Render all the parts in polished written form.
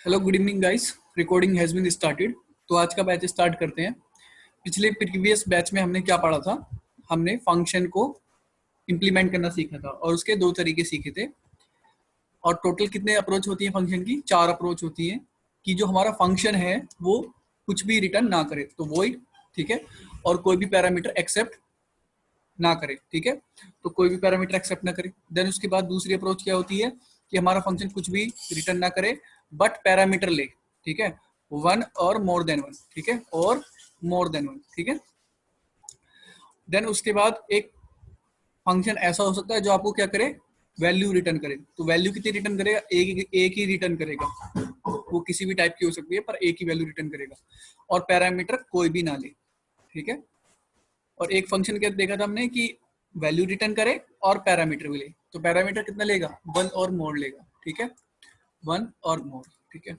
Hello good evening guys. Recording has been started. तो आज का बैच स्टार्ट करते हैं। पिछले प्रीवियस बैच में हमने क्या पढ़ा था? हमने फंक्शन को इम्प्लीमेंट करना सीखा था और उसके दो तरीके सीखे थे। और टोटल कितने अप्रोच होती है फंक्शन की? 4 अप्रोच होती है। कि जो हमारा फंक्शन है वो कुछ भी रिटर्न ना करे, तो वॉइड, ठीक है, और कोई भी पैरामीटर एक्सेप्ट ना करे, ठीक है। तो कोई भी पैरामीटर एक्सेप्ट ना करे। देन उसके बाद दूसरी अप्रोच क्या होती है कि हमारा फंक्शन कुछ भी रिटर्न ना करे बट पैरामीटर ले, ठीक है, वन और मोर देन वन, ठीक है, और मोर देन वन, ठीक है। देन उसके बाद एक फंक्शन ऐसा हो सकता है जो आपको क्या करे, वैल्यू रिटर्न करे। तो वैल्यू कितनी रिटर्न करेगा? एक ही रिटर्न करेगा। वो किसी भी टाइप की हो सकती है पर एक ही वैल्यू रिटर्न करेगा और पैरामीटर कोई भी ना ले, ठीक है। और एक फंक्शन क्या देखा था हमने कि वैल्यू रिटर्न करे और पैरामीटर भी ले। तो पैरामीटर कितना लेगा? वन और मोर लेगा, ठीक है, वन और मोर, ठीक है।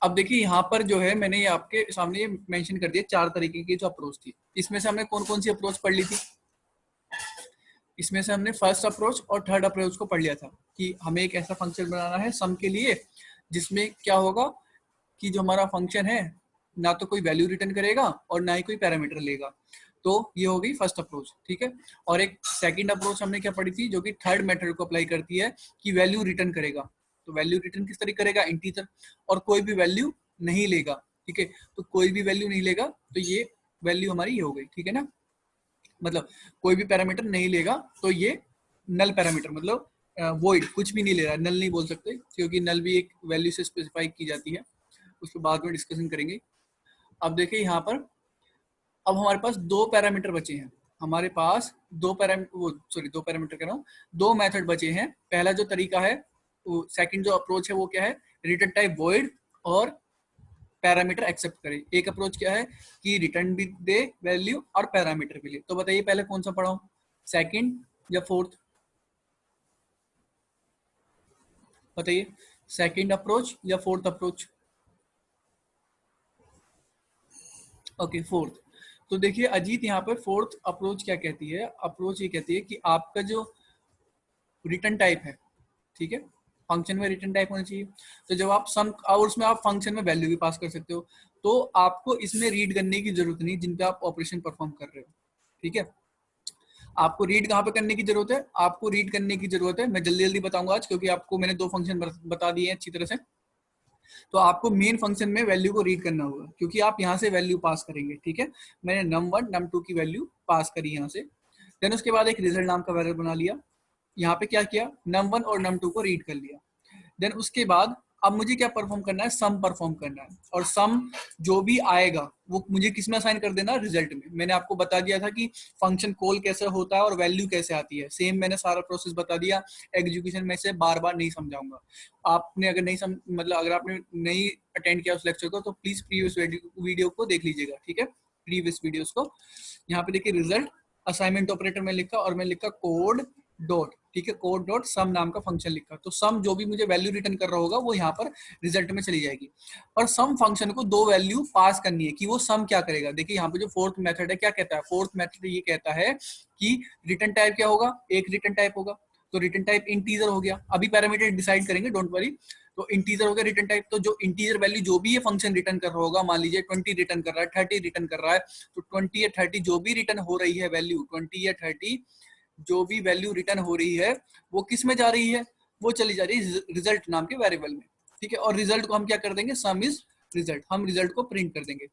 अब देखिए यहाँ पर जो है मैंने ये आपके सामने ये मेंशन कर दिया 4 तरीके की जो अप्रोच थी। इसमें से हमने कौन कौन सी अप्रोच पढ़ ली थी? इसमें से हमने फर्स्ट अप्रोच और थर्ड अप्रोच को पढ़ लिया था कि हमें एक ऐसा फंक्शन बनाना है सम के लिए जिसमें क्या होगा कि जो हमारा फंक्शन है ना तो कोई वैल्यू रिटर्न करेगा और ना ही कोई पैरामीटर लेगा। तो ये हो गई फर्स्ट अप्रोच, ठीक है। और एक सेकंड अप्रोच हमने क्या पढ़ी थी जो कि थर्ड मेथड को अप्लाई करती है कि वैल्यू रिटर्न करेगा। तो वैल्यू रिटर्न किस तरीके करेगा? इंटीजर, और कोई भी वैल्यू नहीं लेगा, ठीक है। तो कोई भी वैल्यू नहीं लेगा तो ये वैल्यू हमारी ये हो गई, ठीक है ना। मतलब कोई भी पैरामीटर नहीं लेगा तो ये नल पैरामीटर, मतलब वॉइड, कुछ भी नहीं ले रहा है। नल नहीं बोल सकते क्योंकि नल भी एक वैल्यू से स्पेसिफाई की जाती है, उसको बाद में डिस्कशन करेंगे। अब देखिए यहाँ पर अब हमारे पास दो पैरामीटर बचे हैं। हमारे पास दो पैरामीटर कह रहा हूँ, दो मेथड बचे हैं। पहला जो तरीका है, सेकंड जो अप्रोच है वो क्या है? रिटर्न टाइप वॉइड और पैरामीटर एक्सेप्ट करे। एक अप्रोच क्या है कि रिटर्न भी दे वैल्यू और पैरामीटर भी ले। तो बताइए पहले कौन सा पढ़ाऊं, सेकंड या फोर्थ? बताइए, सेकंड अप्रोच या फोर्थ अप्रोच? Okay, fourth. तो देखिए अजीत यहाँ पर फोर्थ अप्रोच क्या कहती है? अप्रोच ये कहती है कि आपका जो रिटर्न टाइप है, ठीक है, फंक्शन में रिटर्न टाइप होना चाहिए। तो जब आप सम और उसमें आप फंक्शन में वैल्यू भी पास कर सकते हो, तो आपको इसमें रीड करने की जरूरत नहीं जिन पे आप ऑपरेशन परफॉर्म कर रहे हो, ठीक है। आपको रीड कहाँ पे करने की जरूरत है? आपको रीड करने की जरूरत है, मैं जल्दी जल्दी बताऊंगा आज क्योंकि आपको मैंने दो फंक्शन बता दिए हैं अच्छी तरह से। तो आपको मेन फंक्शन में वैल्यू को रीड करना होगा क्योंकि आप यहाँ से वैल्यू पास करेंगे, ठीक है। मैंने num1 num2 की वैल्यू पास करी यहाँ से। देन उसके बाद एक रिजल्ट नाम का वेरिएबल बना लिया। यहाँ पे क्या किया? num1 और num2 को रीड कर लिया। देन उसके बाद अब मुझे क्या परफॉर्म करना है? सम परफॉर्म करना है। और सम जो भी आएगा वो मुझे किस में असाइन कर देना? रिजल्ट में। मैंने आपको बता दिया था कि फंक्शन कॉल कैसे होता है और वैल्यू कैसे आती है। सेम मैंने सारा प्रोसेस बता दिया। एग्जीक्यूशन में से बार बार नहीं समझाऊंगा। आपने अगर नहीं मतलब अगर आपने नहीं अटेंड किया उस लेक्चर को तो प्लीज प्रीवियस वीडियो को देख लीजिएगा, ठीक है, प्रीवियस वीडियोस को। यहाँ पे देखिए रिजल्ट असाइनमेंट ऑपरेटर में लिखा और मैं लिखा कोड डॉट, ठीक है, कोड डॉट सम नाम का फंक्शन लिखा। तो सम जो भी मुझे वैल्यू रिटर्न कर रहा होगा वो यहाँ पर रिजल्ट में चली जाएगी। और सम फंक्शन को दो वैल्यू पास करनी है कि वो सम क्या करेगा। देखिए यहाँ पे जो फोर्थ मेथड है क्या कहता है? फोर्थ मेथड ये कहता है कि रिटर्न टाइप क्या होगा? एक रिटर्न टाइप होगा। तो रिटर्न टाइप इंटीजर हो गया। अभी पैरामीटर डिसाइड करेंगे, डोंट वरी। तो इंटीजर हो गया रिटर्न टाइप। तो जो इंटीजर वैल्यू जो भी ये फंक्शन रिटर्न कर रहा होगा, मान लीजिए 20 रिटर्न कर रहा है, 30 रिटर्न कर रहा है, तो 20 या 30 जो भी रिटर्न हो रही है वैल्यू, 20 या 30 जो भी वैल्यू रिटर्न हो रही है वो किस में जा रही है? वो चली जा रही है रिजल्ट नाम के वेरिएबल में, ठीक है। और रिजल्ट को हम क्या कर देंगे? सम इज रिजल्ट, हम रिजल्ट को प्रिंट कर देंगे।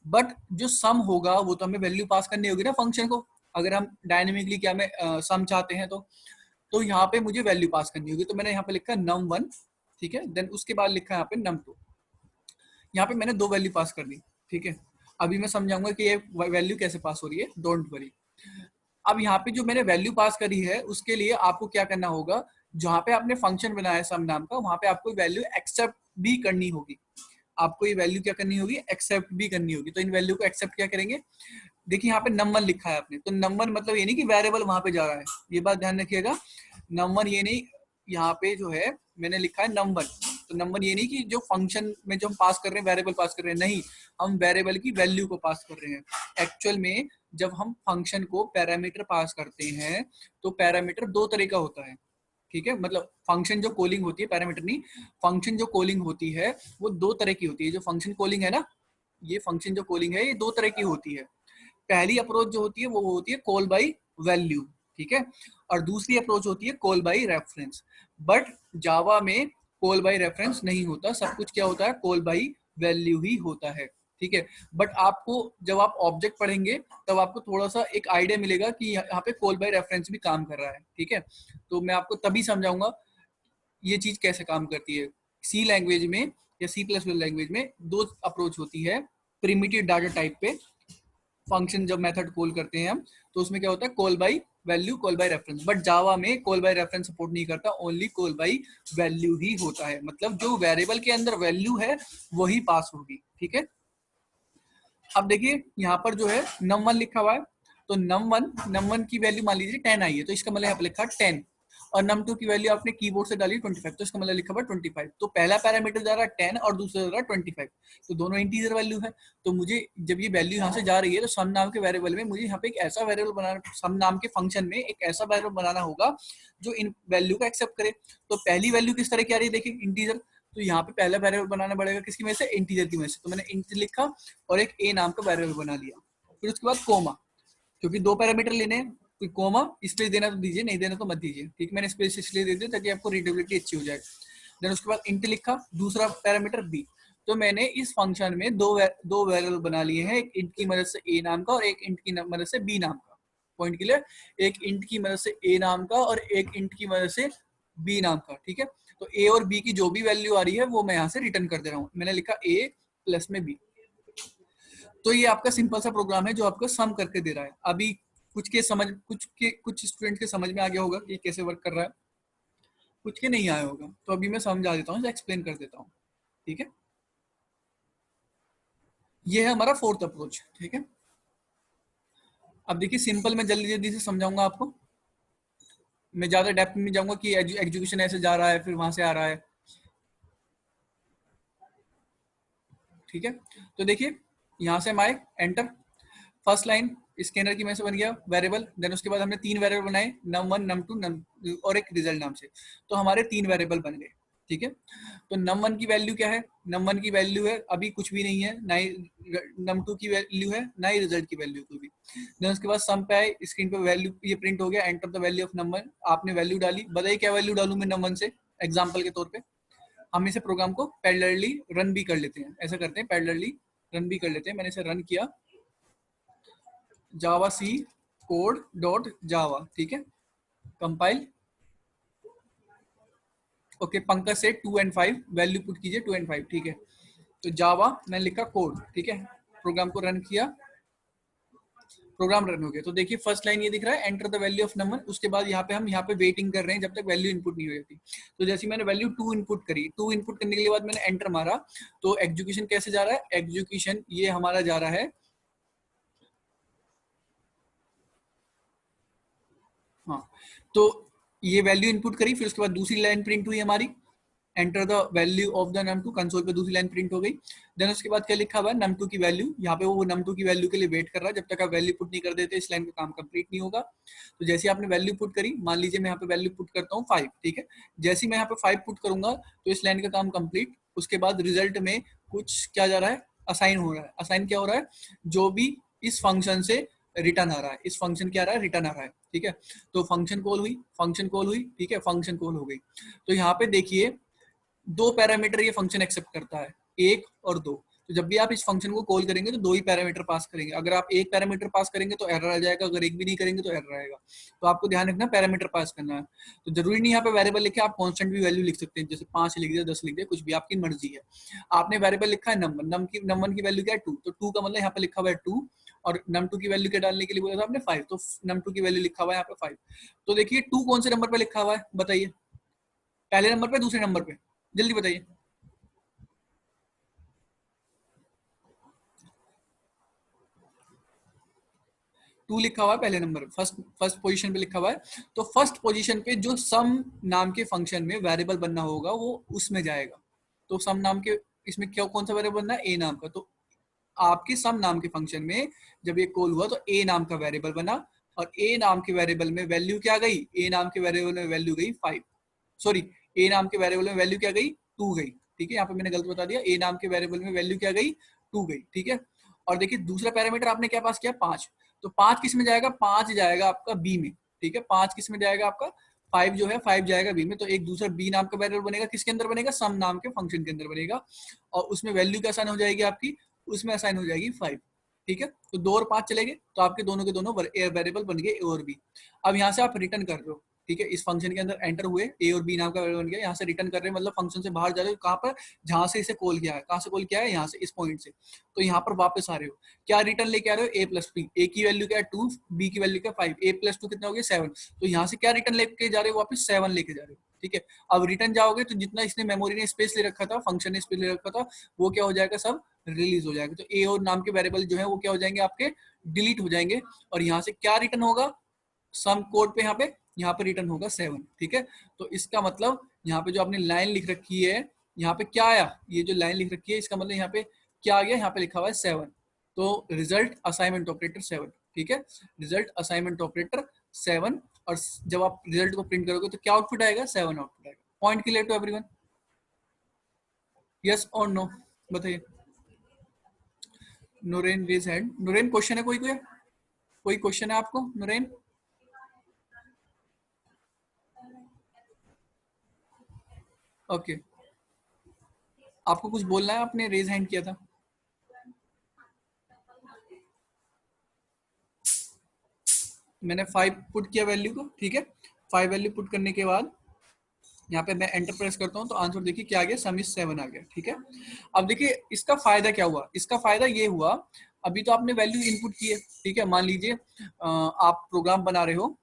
बट जो सम होगा वो तो हमें वैल्यू पास करनी होगी ना फंक्शन को। अगर हम डायनेमिकली क्या में सम चाहते हैं तो यहाँ पे मुझे वैल्यू पास करनी होगी। तो मैंने यहाँ पे लिखा num1, ठीक है। देन उसके बाद लिखा यहाँ पे num2। यहाँ पे मैंने दो वैल्यू पास कर दी, ठीक है। अभी मैं समझाऊंगा कि ये वैल्यू कैसे पास हो रही है, डोंट वरी। अब यहाँ पे जो मैंने वैल्यू पास करी है उसके लिए आपको क्या करना होगा? जहाँ पे आपने फंक्शन बनाया सम नाम का, वहां पे आपको वैल्यू एक्सेप्ट भी करनी होगी। आपको ये वैल्यू क्या करनी होगी? एक्सेप्ट भी करनी होगी। तो इन वैल्यू को एक्सेप्ट क्या करेंगे? देखिए यहाँ पे नंबर लिखा है आपने, तो नंबर मतलब ये नहीं कि वेरिएबल वहां पे जा रहा है, ये बात ध्यान रखिएगा। नंबर ये नहीं, यहाँ पे जो है मैंने लिखा है नंबर। तो नंबर ये नहीं कि जो फंक्शन में जो हम पास कर रहे हैं वेरिएबल पास कर रहे हैं, नहीं, हम वेरिएबल की वैल्यू को पास कर रहे हैं। एक्चुअल में जब हम फंक्शन को पैरामीटर पास करते हैं तो पैरामीटर दो तरह का होता है, ठीक है, मतलब फंक्शन जो कॉलिंग होती है, पैरामीटर नहीं, फंक्शन जो कॉलिंग होती है वो दो तरह की होती है। जो फंक्शन कॉलिंग है ना, ये फंक्शन जो कॉलिंग है ये दो तरह की होती है। पहली अप्रोच जो होती है वो होती है कॉल बाई वैल्यू, ठीक है, और दूसरी अप्रोच होती है call by reference. But Java में कॉल बाई रेफरेंस नहीं होता, सब कुछ क्या होता है, कॉल बाई वैल्यू ही होता है, ठीक है। बट आपको जब आप ऑब्जेक्ट पढ़ेंगे तब आपको थोड़ा सा एक आइडिया मिलेगा कि यहाँ पे कॉल बाई रेफरेंस भी काम कर रहा है, ठीक है। तो मैं आपको तभी समझाऊंगा ये चीज कैसे काम करती है। सी लैंग्वेज में या सी प्लस प्लस लैंग्वेज में दो अप्रोच होती है। प्रिमिटिव डाटा टाइप पे फंक्शन जब मेथड कॉल करते हैं हम, तो उसमें क्या होता है, call by value, call by reference. But Java में कॉल बाई रेफरेंस सपोर्ट नहीं करता, ओनली कॉल बाई वैल्यू ही होता है। मतलब जो वेरिएबल के अंदर वैल्यू है वही पास होगी, ठीक है। अब देखिए यहाँ पर जो है num1 लिखा हुआ है, तो num1 की वैल्यू मान लीजिए 10 आई है, तो इसका मतलब यहाँ पे लिखा 10, और num2 की वैल्यू आपने कीबोर्ड से डाली 25, तो इसका मतलब लिखा हुआ 25। तो पहला पैरामीटर जा रहा है 10 और दूसरा जा रहा है 25, तो दोनों इंटीजर वैल्यू है। तो मुझे जब ये वैल्यू यहाँ से जा रही है तो सम नाम के वेरिएबल में मुझे यहाँ पे एक ऐसा वेरिएबल बनाना, सम नाम के फंक्शन में एक ऐसा वेरिएबल बनाना होगा जो इन वैल्यू का एक्सेप्ट करे। तो पहली वैल्यू किस तरह की आ रही है, देखिए इंटीजर, तो यहाँ पे पहला वेरिएबल बनाना पड़ेगा किसकी वजह से, इंटीजर की वजह से। तो मैंने इंट लिखा और एक ए नाम का वेरिएबल बना लिया। फिर उसके बाद कोमा, क्योंकि दो पैरामीटर लेने हैं, तो कोमा स्पेस देना तो दीजिए, नहीं देना तो मत दीजिए, ठीक। मैंने स्पेस इसलिए दे दिया ताकि आपको रीडेबिलिटी अच्छी हो जाए। देन उसके बाद इंट लिखा, दूसरा पैरामीटर बी। तो मैंने इस फंक्शन में दो वेरिएबल बना लिए हैं, एक इंट की मदद से ए नाम का और एक इंट की मदद से बी नाम का। पॉइंट के लिए एक इंट की मदद से ए नाम का और एक इंट की मदद से बी नाम का, ठीक है। तो ए और बी की जो भी वैल्यू आ रही है वो मैं यहाँ से रिटर्न कर दे रहा हूँ। मैंने लिखा ए प्लस में बी। तो ये आपका सिंपल सा प्रोग्राम है जो आपको सम करके दे रहा है। अभी कुछ स्टूडेंट के समझ में आ गया होगा कि कैसे वर्क कर रहा है, कुछ के नहीं आया होगा, तो अभी मैं समझा देता हूँ, एक्सप्लेन कर देता हूँ, ठीक है। ये है हमारा फोर्थ अप्रोच, ठीक है। अब देखिए सिंपल में जल्दी जल्दी से समझाऊंगा आपको, मैं ज्यादा डेप्थ में जाऊंगा कि एग्जीक्यूशन ऐसे जा रहा है फिर वहां से आ रहा है, ठीक है। तो देखिए यहाँ से हम आए, एंटर, फर्स्ट लाइन स्कैनर की में से बन गया वेरिएबल। देन उसके बाद हमने तीन वेरिएबल बनाए, num1 num2 num और एक रिजल्ट नाम से। तो हमारे तीन वेरिएबल बन गए, ठीक है। तो num1 की वैल्यू क्या है, num1 की वैल्यू है अभी कुछ भी नहीं है, ना ही num2 की वैल्यू है ना ही रिजल्ट की वैल्यू कोई भी। देन उसके बाद सम पे आए, स्क्रीन पे वैल्यू ये प्रिंट हो गया, enter the value of num1। आपने वैल्यू डाली, बताइए क्या वैल्यू डालू मैं num1 से, एग्जाम्पल के तौर पर हम इसे प्रोग्राम को पैरेलली रन भी कर लेते हैं, ऐसा करते हैं पैरेलली रन भी कर लेते हैं। मैंने इसे रन किया, जावा सी कोड डॉट जावा, ठीक है, कंपाइल, ओके। पंकज से 2 and 5 वैल्यू पुट कीजिए, 2 and 5, ठीक है। तो जावा मैंने लिखा कोड, ठीक है, प्रोग्राम को रन किया, प्रोग्राम रन हो गया। तो देखिए फर्स्ट लाइन ये दिख रहा है, enter the value of number. उसके बाद यहाँ पे हम यहाँ पे वेटिंग कर रहे हैं जब तक वैल्यू इनपुट नहीं हो जाती। तो जैसे मैंने वैल्यू 2 इनपुट करी, 2 इनपुट करने के बाद मैंने एंटर मारा, तो एग्जीक्यूशन कैसे जा रहा है, एग्जीक्यूशन ये हमारा जा रहा है, हाँ। तो ये वैल्यू इनपुट करी, फिर उसके बाद दूसरी लाइन प्रिंट हुई हमारी, enter the value of the num2, console पे दूसरी लाइन प्रिंट हो गई। देन उसके बाद क्या लिखा हुआ है, num2 की वैल्यू, यहाँ पे वो num2 की वैल्यू के लिए वेट कर रहा है, जब तक आप वैल्यू पुट नहीं कर देते इस लाइन का काम कंप्लीट नहीं होगा। तो जैसे आपने वैल्यू पुट करी, मान लीजिए मैं यहाँ पे वैल्यू पुट करता हूँ 5, ठीक है। जैसे ही मैं यहाँ पे 5 पुट करूंगा तो इस लाइन का काम कंप्लीट। उसके बाद रिजल्ट में कुछ क्या जा रहा है, असाइन हो रहा है। असाइन क्या हो रहा है, जो भी इस फंक्शन से रिटर्न आ रहा है, इस फंक्शन क्या आ रहा है, रिटर्न आ रहा है, ठीक है। तो फंक्शन कॉल हुई, फंक्शन कॉल हुई, ठीक है, फंक्शन कॉल हो गई। तो यहाँ पे देखिए दो पैरामीटर ये फंक्शन एक्सेप्ट करता है, एक और दो। तो जब भी आप इस फंक्शन को कॉल करेंगे तो दो ही पैरामीटर पास करेंगे। अगर आप एक पैरामीटर पास करेंगे तो एरर आ जाएगा, अगर एक भी नहीं करेंगे तो एरर आएगा। तो आपको ध्यान रखना पैरामीटर पास करना है। तो जरूरी नहीं यहाँ पे वेरिएबल लिखे, आप कांस्टेंट भी वैल्यू लिख सकते हैं, जैसे 5 लिख दिया, 10 लिख दिया, कुछ भी आपकी मर्जी है। आपने वेरिएबल लिखा है नंबर, नंबर की वैल्यू क्या है 2, तो 2 का मतलब यहाँ पे लिखा हुआ है 2, और num2 की वैल्यू क्या डालने के लिए बोला था आपने 5, तो num2 की वैल्यू लिखा हुआ है यहाँ पे 5। तो देखिए 2 कौन से नंबर पे लिखा हुआ है बताइए, पहले नंबर पे दूसरे नंबर पे, जल्दी बताइए। 2 लिखा हुआ है पहले नंबर, फर्स्ट पोजीशन पे लिखा हुआ है। तो फर्स्ट पोजीशन पे जो सम नाम के फंक्शन में वेरिएबल बनना होगा वो उसमें जाएगा। तो सम नाम के इसमें क्या, कौन सा वेरिएबल बनना है, ए नाम का। तो आपके सम नाम के फंक्शन में जब ये कॉल हुआ तो ए नाम का वेरिएबल बना, और ए नाम के वेरिएबल में वैल्यू क्या गई, ए नाम के वेरिएबल में वैल्यू गई 5। सॉरी, ए नाम के वेरिएबल में वैल्यू क्या गई, 2 गई, ठीक है। यहाँ पे मैंने गलत बता दिया, ए नाम के वेरिएबल में वैल्यू क्या गई, 2 गई, ठीक है। और देखिए दूसरा पैरामीटर आपने क्या पास किया, 5, तो 5 किस में जाएगा, 5 जाएगा आपका बी में, ठीक है। 5 किस में जाएगा आपका, 5 जो है 5 जाएगा बी में, तो एक दूसरा बी नाम का वेरिएबल बनेगा, किसके अंदर बनेगा, सम नाम के फंक्शन के अंदर बनेगा, और उसमें वैल्यू क्या असाइन हो जाएगी आपकी, उसमें असाइन हो जाएगी 5, ठीक है। तो 2 और 5 चले गए, तो आपके दोनों के दोनों वेरिएबल बन गए ए और बी। अब यहाँ से आप रिटर्न कर रहे हो, ठीक है, इस फंक्शन के अंदर एंटर हुए, ए और बी नाम का वेरिएबल बन गया, यहाँ से रिटर्न कर रहे हैं, मतलब फंक्शन से बाहर जा रहे हो, कहाँ पर, जहां से इसे कॉल किया है, कहाँ से कॉल किया है, यहाँ से, इस पॉइंट से, तो यहाँ पर वापस आ रहे हो, क्या रिटर्न लेके आ रहे हो, ए प्लस बी, ए की वैल्यू क्या है 2, बी की वैल्यू क्या 5, ए प्लस 2 कितना हो गया 7, तो यहाँ से क्या रिटर्न लेके जा रहे हो, वापस 7 लेके जा रहे हो, ठीक है। अब रिटर्न जाओगे तो जितना इसने मेमोरी ने स्पेस ले रखा था, फंक्शन ने स्पेस ले रखा था, वो क्या हो जाएगा, सब रिलीज हो जाएगा, तो ए और नाम के वेरिएबल जो है वो क्या हो जाएंगे आपके, डिलीट हो जाएंगे, और यहाँ से क्या रिटर्न होगा, सम कोड पे यहाँ पे रिटर्न होगा 7, ठीक है। तो इसका मतलब यहाँ पे जो आपने लाइन लिख रखी है, यहाँ पे क्या आया, ये जो लाइन लिख रखी है इसका मतलब यहाँ पे क्या आ गया, यहाँ पे लिखा हुआ है 7, तो रिजल्ट असाइनमेंट ऑपरेटर 7, ठीक है, रिजल्ट असाइनमेंट ऑपरेटर 7, और जब आप रिजल्ट को प्रिंट करोगे तो क्या आउटपुट आएगा, 7 आउटपुट आएगा। Point clear to everyone, yes और नो, बताइए। Nooren raise hand, Nooren question है, कोई क्वेश्चन है आपको नूरेन? ओके, आपको कुछ बोलना है, आपने रेज हैंड किया था। मैंने 5 पुट किया वैल्यू को, ठीक है, 5 वैल्यू पुट करने के बाद यहाँ पे मैं एंटर प्रेस करता हूँ, तो आंसर देखिए क्या आ गया, सम इज 7 आ गया, ठीक है। अब देखिए इसका फायदा क्या हुआ, इसका फायदा ये हुआ, अभी तो आपने वैल्यू इनपुट की है, ठीक है, मान लीजिए आप प्रोग्राम बना रहे हो।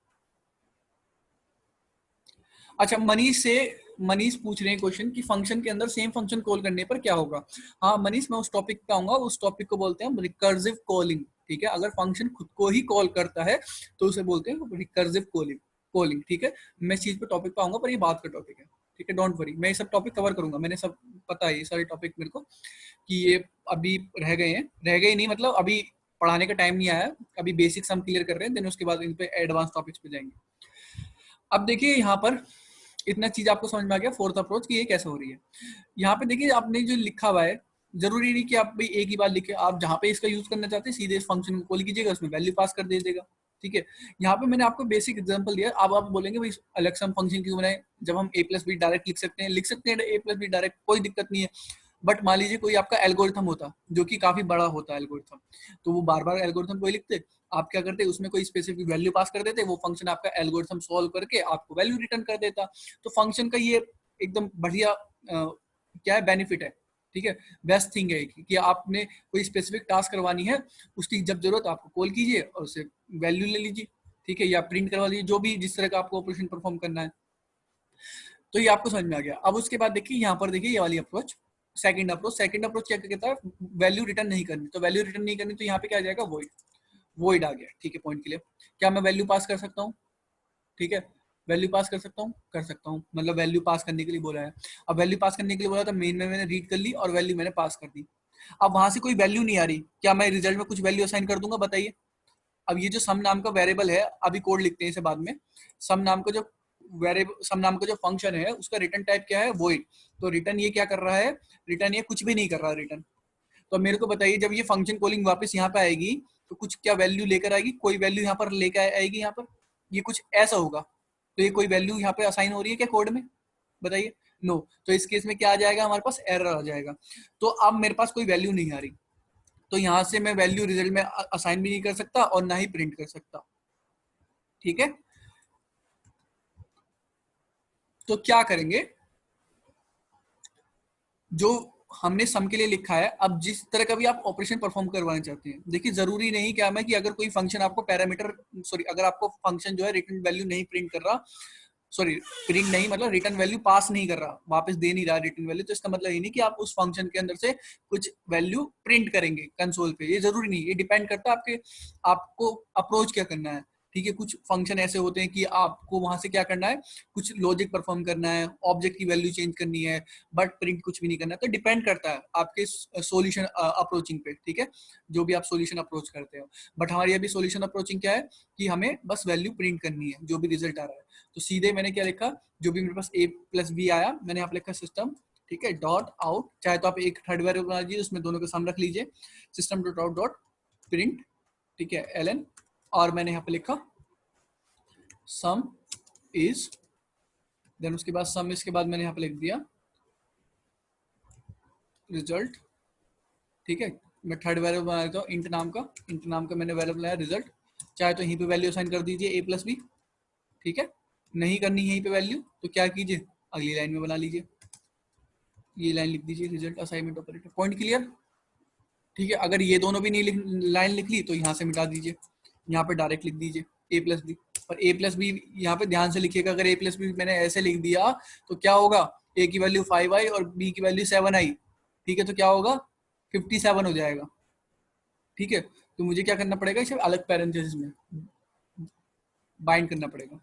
अच्छा, मनीष पूछ रहे हैं क्वेश्चन कि फंक्शन के अंदर सेम फंक्शन कॉल करने पर क्या होगा। हाँ मनीष, मैं उस टॉपिक पे आऊंगा, उस टॉपिक को बोलते हैं रिकर्सिव कॉलिंग, ठीक है। अगर फंक्शन खुद को ही कॉल करता है तो उसे बोलते हैं रिकर्सिव कॉलिंग, ठीक है। मैं इस चीज पे टॉपिक पे आऊंगा, पर ये बात का टॉपिक है, ठीक है, डोंट वरी, मैं ये सब टॉपिक कवर करूंगा, मैंने सब पता है ये सारे टॉपिक मेरे को, कि ये अभी रह गए नहीं, मतलब अभी पढ़ाने का टाइम नहीं आया, अभी बेसिक्स हम क्लियर कर रहे हैं, देन उसके बाद इन पे एडवांस टॉपिक्स पे जाएंगे। अब देखिए यहाँ पर इतना चीज आपको समझ में आ गया, फोर्थ अप्रोच की ये कैसे हो रही है। यहाँ पे देखिए आपने जो लिखा हुआ है, जरूरी नहीं कि आप भाई एक ही बार लिखे, आप जहाँ पे इसका यूज करना चाहते हैं सीधे इस फंक्शन को कॉल कीजिएगा, उसमें वैल्यू पास कर दे देगा, ठीक है। यहाँ पे मैंने आपको बेसिक एग्जांपल दिया, अब आप बोलेंगे भाई अलग फंक्शन क्यों बनाए, जब हम ए प्लस बी डायरेक्ट लिख सकते हैं ए प्लस बी डायरेक्ट, कोई दिक्कत नहीं है। बट मान लीजिए कोई आपका एल्गोरिथम होता जो कि काफी बड़ा होता है एल्गोरिथम, तो वो बार बार एल्गोरिथम कोई लिखते, आप क्या करते, उसमें कोई स्पेसिफिक वैल्यू पास कर देते, वो फंक्शन आपका एल्गोरिथम सॉल्व करके आपको वैल्यू रिटर्न कर देता। तो फंक्शन का ये एकदम बढ़िया क्या है, बेनिफिट है, ठीक है, बेस्ट थिंग है कि आपने कोई स्पेसिफिक टास्क करवानी है, उसकी जब जरूरत आपको कॉल कीजिए और उससे वैल्यू ले लीजिए, ठीक है, या प्रिंट करवा लीजिए, जो भी जिस तरह का आपको ऑपरेशन परफॉर्म करना है। तो ये आपको समझ में आ गया। अब उसके बाद देखिए यहाँ पर देखिए ये वाली अप्रोच, सेकंड अप्रोच क्या कहता है, वैल्यू रिटर्न नहीं करनी, तो वैल्यू रिटर्न नहीं करनी तो यहाँ पे क्या आ जाएगा, वॉइड आ गया, ठीक है। पॉइंट के लिए क्या मैं वैल्यू पास कर सकता हूँ, ठीक है, वैल्यू पास कर सकता हूँ, मतलब वैल्यू पास करने के लिए बोला है। अब वैल्यू पास करने के लिए बोला था, मेन में मैंने रीड कर ली और वैल्यू मैंने पास कर दी। अब वहां से कोई वैल्यू नहीं आ रही, क्या मैं रिजल्ट में कुछ वैल्यू असाइन कर दूंगा, बताइए। अब ये जो सम नाम का वेरिएबल है, अभी कोड लिखते हैं इसे बाद में, सम नाम का जो वेरिएबल, सम नाम का जो फंक्शन है उसका रिटर्न टाइप क्या है, वॉइड। तो रिटर्न ये क्या कर रहा है, रिटर्न ये कुछ भी नहीं कर रहा रिटर्न। तो मेरे को बताइए जब ये फंक्शन कॉलिंग वापस यहाँ पे आएगी तो कुछ क्या वैल्यू लेकर आएगी, कोई वैल्यू यहाँ पर लेकर आएगी, यहाँ पर ये कुछ ऐसा होगा, तो ये कोई वैल्यू यहाँ पे असाइन हो रही है क्या कोड में, बताइए। नो, तो इस केस में क्या आ जाएगा, हमारे पास एरर आ जाएगा। तो अब मेरे पास कोई वैल्यू नहीं आ रही, तो यहाँ से मैं वैल्यू रिजल्ट में असाइन भी नहीं कर सकता और ना ही प्रिंट कर सकता, ठीक है। तो क्या करेंगे, जो हमने सम के लिए लिखा है, अब जिस तरह का भी आप ऑपरेशन परफॉर्म करवाना चाहते हैं, देखिए जरूरी नहीं क्या है कि अगर कोई फंक्शन आपको पैरामीटर, सॉरी अगर आपको फंक्शन जो है रिटर्न वैल्यू नहीं प्रिंट कर रहा, सॉरी प्रिंट नहीं मतलब रिटर्न वैल्यू पास नहीं कर रहा, वापस दे नहीं रहा रिटर्न वैल्यू, तो इसका मतलब ये नहीं कि आप उस फंक्शन के अंदर से कुछ वैल्यू प्रिंट करेंगे कंसोल पे, ये जरूरी नहीं, ये डिपेंड करता है आपके, आपको अप्रोच क्या करना है। ठीक है, कुछ फंक्शन ऐसे होते हैं कि आपको वहां से क्या करना है, कुछ लॉजिक परफॉर्म करना है, ऑब्जेक्ट की वैल्यू चेंज करनी है, बट प्रिंट कुछ भी नहीं करना है। तो डिपेंड करता है आपके सॉल्यूशन अप्रोचिंग पे, ठीक है, जो भी आप सॉल्यूशन अप्रोच करते हो। बट हमारी अभी सॉल्यूशन अप्रोचिंग क्या है कि हमें बस वैल्यू प्रिंट करनी है जो भी रिजल्ट आ रहा है। तो सीधे मैंने क्या लिखा, जो भी मेरे पास a प्लस बी आया, मैंने यहाँ पे लिखा सिस्टम, ठीक है, डॉट आउट, चाहे तो आप एक थर्ड वेरिएबल बना लीजिए, उसमें दोनों का सम रख लीजिए, system dot out dot print, ठीक है, ln, और मैंने यहाँ पे लिखा सम इज, देन उसके बाद सम इसके बाद मैंने यहाँ पे लिख दिया रिजल्ट, ठीक है। मैं थर्ड वेरिएबल बना देता हूँ इंट नाम का मैंने वेरिएबल बनाया रिजल्ट, चाहे तो यहीं पे वैल्यू असाइन कर दीजिए a प्लस बी, ठीक है, नहीं करनी यहीं पे वैल्यू तो क्या कीजिए, अगली लाइन में बना लीजिए, ये लाइन लिख दीजिए result assignment operator, point clear, ठीक है। अगर ये दोनों भी नहीं लाइन लिख ली तो यहाँ से मिटा दीजिए, यहाँ पे डायरेक्ट लिख दीजिए a प्लस बी, और a प्लस बी यहाँ पे ध्यान से लिखिएगा, अगर a प्लस बी मैंने ऐसे लिख दिया तो क्या होगा, a की वैल्यू 5 आई और b की वैल्यू 7 आई, ठीक है, तो क्या होगा 57 हो जाएगा, ठीक है। तो मुझे क्या करना पड़ेगा, इसे अलग पैरेंथेसिस में बाइंड करना पड़ेगा।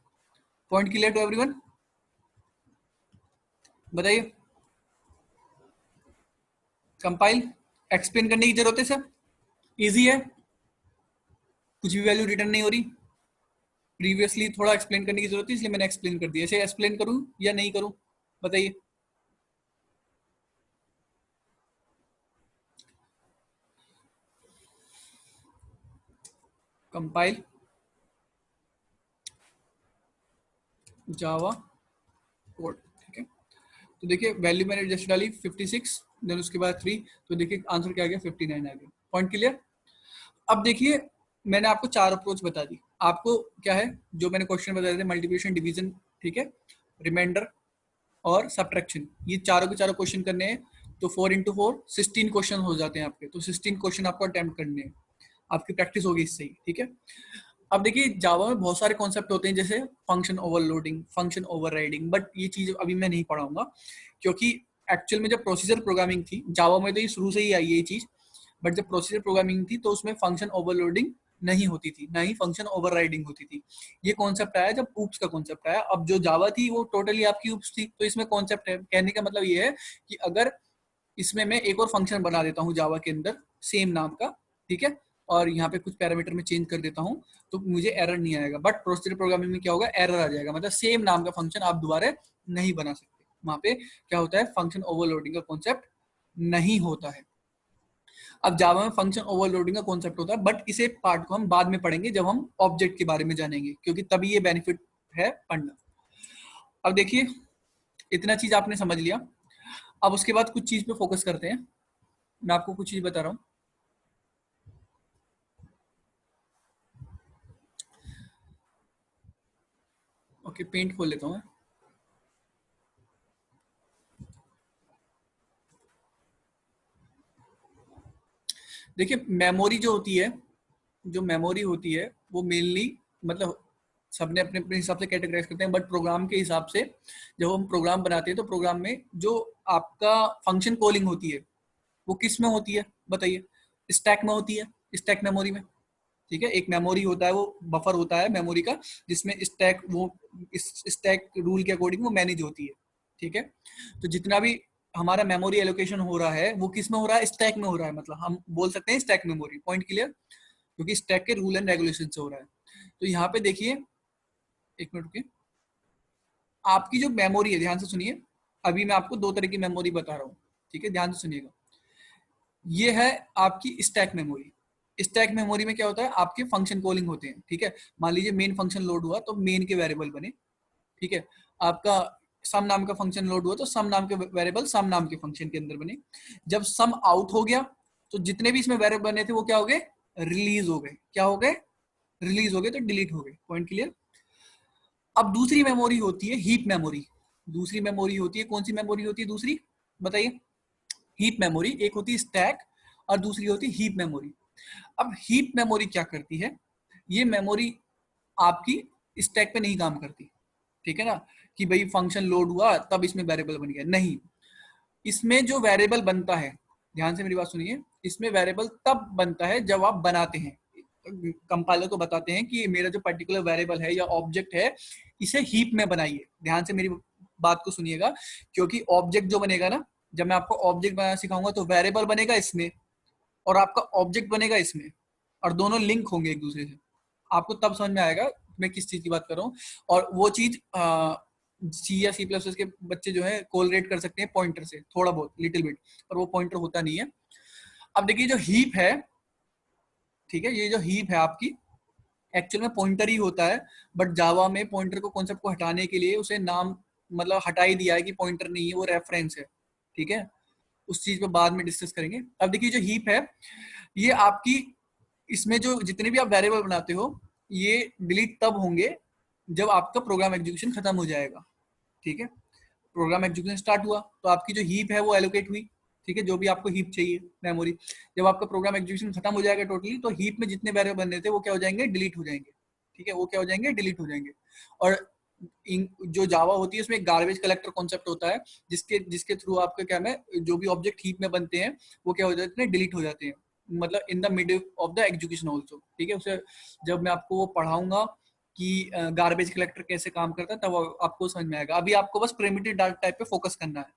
पॉइंट क्लियर टू एवरीवन, बताइए। कंपाइल एक्सप्लेन करने की जरूरत है सर, इजी है, कुछ भी वैल्यू रिटर्न नहीं हो रही, प्रीवियसली थोड़ा एक्सप्लेन करने की जरूरत है इसलिए मैंने एक्सप्लेन कर दिया, ऐसे एक्सप्लेन करूं या नहीं करूं, बताइए। कंपाइल जावा कोड, ठीक है। तो देखिए वैल्यू मैंने जस्ट डाली 56, देन उसके बाद 3, तो देखिए आंसर क्या आ गया, 59 आ गया। Point clear. अब देखिए मैंने आपको 4 अप्रोच बता दी, आपको क्या है जो मैंने क्वेश्चन बताए थे, मल्टीप्लिकेशन, डिवीजन, ठीक है, रिमाइंडर और सब्ट्रैक्शन, ये चारों के चारों क्वेश्चन करने हैं। तो 4 इंटू 4 16 क्वेश्चन हो जाते हैं आपके, तो 16 क्वेश्चन आपको अटेम्प्ट करने हैं, आपकी प्रैक्टिस होगी इससे ही, ठीक है। अब देखिए जावा में बहुत सारे कॉन्सेप्ट होते हैं जैसे function overloading, function overriding, but ये चीज अभी मैं नहीं पढ़ाऊंगा क्योंकि एक्चुअल में जब प्रोसीजर प्रोग्रामिंग थी जावा में तो ये शुरू से ही आई है ये चीज, बट जब प्रोसीजर प्रोग्रामिंग थी तो उसमें फंक्शन ओवरलोडिंग नहीं होती थी, ना ही फंक्शन ओवरराइडिंग होती थी। ये कॉन्सेप्ट आया जब ऊप्स का कॉन्सेप्ट आया। अब जो जावा थी वो टोटली आपकी ऊप्स थी, तो इसमें कॉन्सेप्ट है, कहने का मतलब ये है कि अगर इसमें मैं एक और फंक्शन बना देता हूँ जावा के अंदर सेम नाम का, ठीक है, और यहाँ पे कुछ पैरामीटर में चेंज कर देता हूँ तो मुझे एरर नहीं आएगा, बट प्रोसीजर प्रोग्रामिंग में क्या होगा, एरर आ जाएगा, मतलब सेम नाम का फंक्शन आप दोबारा नहीं बना सकते। वहां पे क्या होता है, फंक्शन ओवरलोडिंग का कॉन्सेप्ट नहीं होता है। अब जावा में फंक्शन ओवरलोडिंग का कॉन्सेप्ट होता है, बट इसे पार्ट को हम बाद में पढ़ेंगे जब हम ऑब्जेक्ट के बारे में जानेंगे, क्योंकि तभी ये बेनिफिट है पढ़ना। अब देखिए इतना चीज आपने समझ लिया, अब उसके बाद कुछ चीज पे फोकस करते हैं। मैं आपको कुछ चीज बता रहा हूँ। ओके, पेंट खोल लेता हूँ मैं। देखिए मेमोरी जो होती है, जो मेमोरी होती है वो मेनली, मतलब सबने अपने अपने हिसाब से कैटेगराइज करते हैं, बट प्रोग्राम के हिसाब से जब हम प्रोग्राम बनाते हैं तो प्रोग्राम में जो आपका फंक्शन कॉलिंग होती है वो किस में होती है, बताइए। स्टैक में होती है, स्टैक मेमोरी में, ठीक है। एक मेमोरी होता है, वो बफर होता है मेमोरी का, जिसमें स्टैक वो स्टैक रूल के अकॉर्डिंग वो मैनेज होती है, ठीक है। तो जितना भी हमारा मेमोरी एलोकेशन हो रहा है वो किस में हो रहा है, स्टैक में हो रहा है, मतलब हम बोल सकते हैं स्टैक मेमोरी। पॉइंट क्लियर, क्योंकि स्टैक के रूल एंड रेगुलेशन से हो रहा है। तो यहाँ पे देखिए, एक मिनट रुकिए, आपकी जो मेमोरी है ध्यान से सुनिए, अभी मैं आपको दो तरह की मेमोरी बता रहा हूँ, ठीक है, ध्यान से सुनिएगा। ये है आपकी स्टैक मेमोरी। स्टैक मेमोरी में क्या होता है, आपके फंक्शन कॉलिंग होते हैं, ठीक है। मान लीजिए मेन फंक्शन लोड हुआ तो मेन के वेरिएबल बने, ठीक है। आपका सम नाम का फंक्शन लोड हुआ तो सम नाम के वेरिएबल सम नाम के फंक्शन के अंदर बने। जब सम आउट हो गया तो जितने भी इसमें वेरिएबल बने थे वो क्या हो गए, रिलीज हो गए, क्या हो गए, रिलीज हो गए, तो डिलीट हो गए। Point clear. अब दूसरी मेमोरी होती है हीप मेमोरी। दूसरी मेमोरी होती है, कौन सी मेमोरी होती है दूसरी, बताइए। हीप मेमोरी, एक होती है स्टैक और दूसरी होती है हीप मेमोरी। अब हीप मेमोरी क्या करती है, ये मेमोरी आपकी स्टैक पे नहीं काम करती, ठीक है ना, कि भाई फंक्शन लोड हुआ तब इसमें वेरिएबल बन गया, नहीं। इसमें जो वेरिएबल बनता है, ध्यान से मेरी बात सुनिए, इसमें वेरिएबल तब बनता है जब आप बनाते हैं। कंपाइलर को बताते हैं कि मेरा जो पर्टिकुलर वेरिएबल है या ऑब्जेक्ट है इसे हीप में बनाइए। ध्यान से मेरी बात को सुनिएगा, क्योंकि ऑब्जेक्ट जो बनेगा ना, जब मैं आपको ऑब्जेक्ट बनाना सिखाऊंगा तो वेरिएबल बनेगा इसमें और आपका ऑब्जेक्ट बनेगा इसमें, और दोनों लिंक होंगे एक दूसरे से। आपको तब समझ में आएगा मैं किस चीज की बात कर रहा हूँ। और वो चीज सी या सी प्लस प्लस के बच्चे जो है कोलरेट कर सकते हैं पॉइंटर से थोड़ा बहुत, लिटिल बिट, और वो पॉइंटर होता नहीं है। अब देखिए जो हीप है, ठीक है, ये जो हीप है आपकी एक्चुअल में पॉइंटर ही होता है, बट जावा में पॉइंटर को कॉन्सेप्ट को हटाने के लिए उसे नाम मतलब हटा ही दिया है कि पॉइंटर नहीं है, वो रेफरेंस है। ठीक है, उस चीज पे बाद में डिस्कस करेंगे। अब देखिए जो हीप है ये आपकी, इसमें जो जितने भी आप वेरिएबल बनाते हो ये डिलीट तब होंगे जब आपका प्रोग्राम एग्जीक्यूशन खत्म हो जाएगा। ठीक है, प्रोग्राम एग्जीक्यूशन स्टार्ट हुआ तो आपकी जो हीप है वो एलोकेट हुई। ठीक है, जो भी आपको हीप चाहिए मेमोरी, जब आपका प्रोग्राम एग्जीक्यूशन खत्म हो जाएगा टोटली, तो हीप में जितने वेरिएबल बन रहे थे वो क्या हो जाएंगे, डिलीट हो जाएंगे। ठीक है, वो क्या हो जाएंगे, डिलीट हो जाएंगे। और जो जावा होती है उसमें एक गार्बेज कलेक्टर कॉन्सेप्ट होता है, जिसके जिसके थ्रू आपका क्या है, जो भी ऑब्जेक्ट हीप में बनते हैं वो क्या हो जाते हैं, डिलीट हो जाते हैं, मतलब in the mid of the execution also. ठीक है, उसे जब मैं आपको वो पढ़ाऊंगा कि गार्बेज कलेक्टर कैसे काम करता है तब आपको समझ में आएगा। अभी आपको बस प्रिमिटिव डाटा टाइप पे फोकस करना है।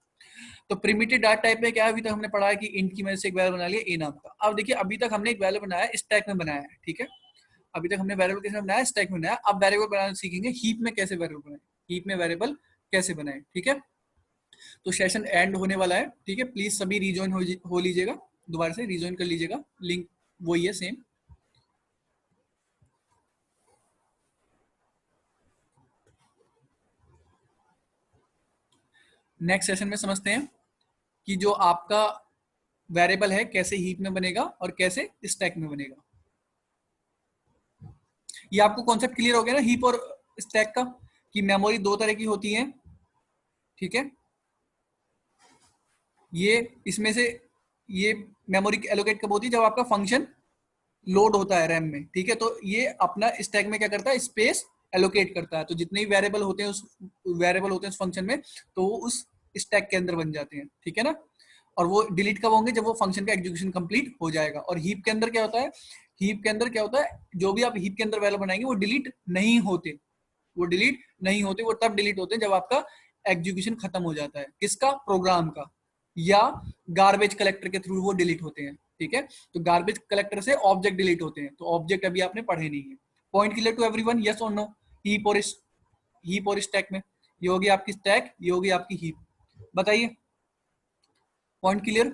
तो प्रिमिटिव डाटा टाइप में क्या है, अभी तक हमने पढ़ा है कि इंट की मदद से एक वैल्यू बना लिया ए नाम का। अब देखिए अभी तक हमने एक वैल्यू बनाया स्टैक में बनाया है। ठीक है, अभी तक हमने वेरिएबल कैसे बनाया, स्टैक में बनाया। अब वेरिएबल बनाना सीखेंगे हीप में कैसे वेरिएबल बनाए, हीप में वेरिएबल कैसे बनाए। ठीक है, तो सेशन एंड होने वाला है। ठीक है, प्लीज सभी रिजॉइन हो लीजिएगा, दोबारा से रिजॉइन कर लीजिएगा, लिंक वही है सेम। नेक्स्ट सेशन में समझते हैं कि जो आपका वेरिएबल है कैसे हीप में बनेगा और कैसे स्टैक में बनेगा। ये आपको कॉन्सेप्ट क्लियर हो गया ना हीप और स्टैक का, कि मेमोरी दो तरह की होती है। ठीक है, ये इसमें से ये मेमोरी एलोकेट कब होती है, जब आपका फंक्शन लोड होता है रैम में। ठीक है, तो ये अपना स्टैक में क्या करता है, स्पेस एलोकेट करता है। तो जितने भी वेरिएबल होते हैं उस फंक्शन में, तो वो उस स्टैक के अंदर बन जाते हैं। ठीक है ना, और वो डिलीट कब होंगे, जब वो फंक्शन का एग्जीक्यूशन कंप्लीट हो जाएगा। और हीप के अंदर क्या होता है, हीप के अंदर क्या होता है, जो भी आप हीप के अंदर वैल्यू बनाएंगे वो डिलीट नहीं होते, वो डिलीट नहीं होते, वो तब डिलीट होते हैं जब आपका एग्जीक्यूशन खत्म हो जाता है, किसका, प्रोग्राम का, या गार्बेज कलेक्टर के थ्रू वो डिलीट होते हैं। ठीक है, तो गार्बेज कलेक्टर से ऑब्जेक्ट डिलीट होते हैं, तो ऑब्जेक्ट अभी आपने पढ़े नहीं है। Point clear to everyone, yes और नो। हीप और स्टैक में ये होगी आपकी स्टैक, ये होगी आपकी हीप। बताइए, point clear.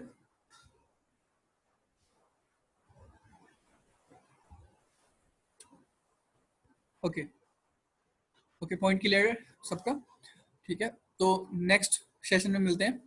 Okay, okay, point clear है सबका। ठीक है, तो नेक्स्ट सेशन में मिलते हैं।